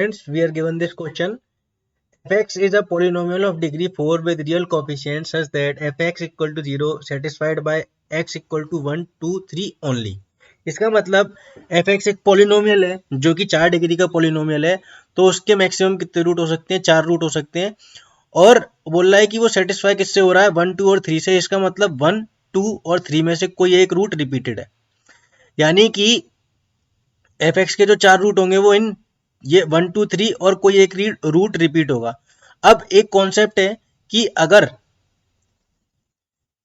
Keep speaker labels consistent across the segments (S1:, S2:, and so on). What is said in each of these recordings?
S1: Friends, we are given this question. Fx is a polynomial of degree 4 with real coefficients such that fx equal to 0 satisfied by x equal to 1, 2, 3 only. इसका मतलब fx एक polynomial है जो कि 4 degree का polynomial है, तो उसके मैक्सिमम कितने रूट हो सकते हैं? 4 रूट हो सकते हैं। और बोल रहा है कि वो सेटिस्फाई किससे हो रहा है? 1, 2 और 3 से। इसका मतलब 1, 2 और 3 में से कोई एक रूट रिपीटेड है, यानी कि fx के जो 4 रूट होंगे वो इन ये 1, 2, 3 और कोई एक रूट रिपीट होगा। अब एक कॉन्सेप्ट है कि अगर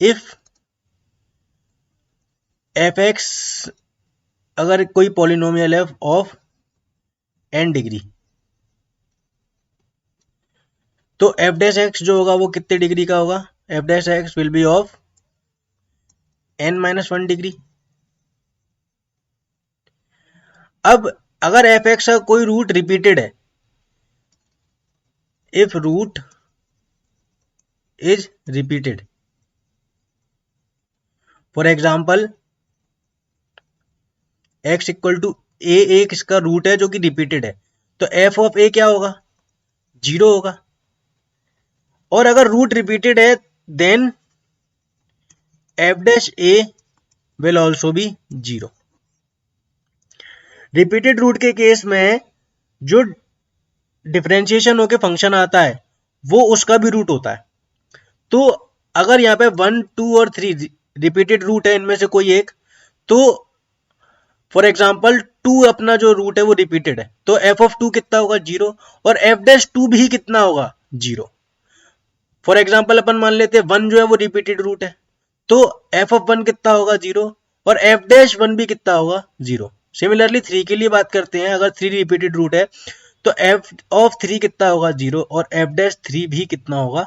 S1: इफ fx अगर कोई पॉलिनोमियल है ऑफ n डिग्री, तो f डैश एक्स जो होगा वो कितने डिग्री का होगा? f dash x will be of n-1 degree. अब अगर fx का कोई रूट रिपीटेड है, if root is repeated, for example x equal to a एक इसका रूट है जो कि रिपीटेड है, तो f ऑफ a क्या होगा? 0 होगा। और अगर रूट रिपीटेड है then f dash a will also be 0। Repeated root के केस में जो डिफरेंशिएशन होके फंक्शन आता है वो उसका भी रूट होता है। तो अगर यहाँ पे 1, 2 और 3 रिपीटेड रूट है इनमें से कोई एक, तो फॉर एग्जाम्पल 2 अपना जो रूट है वो रिपीटेड है, तो f ऑफ 2 कितना होगा? 0। और f डैश 2 भी कितना होगा? 0। फॉर एग्जाम्पल अपन मान लेते हैं 1 जो है वो रिपीटेड रूट है, तो f ऑफ 1 कितना होगा? 0। और f डैश 1 भी कितना होगा? 0। सिमिलरली 3 के लिए बात करते हैं, अगर 3 रिपीटेड रूट है तो f ऑफ 3 कितना होगा? 0। और f डैश 3 भी कितना होगा?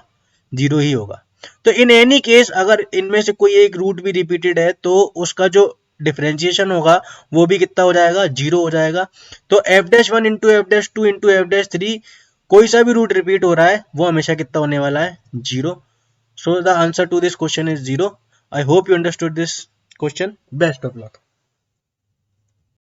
S1: 0 ही होगा। तो इन एनी केस अगर इनमें से कोई एक रूट भी रिपीटेड है तो उसका जो डिफरेंशिएशन होगा वो भी कितना हो जाएगा? 0 हो जाएगा। तो f dash 1 into F dash 2 into F dash 3 कोई सा भी रूट रिपीट हो रहा है वो हमेशा कितना होने वाला है? 0। So the answer to this question is 0. I hope you understood this question. Best of luck.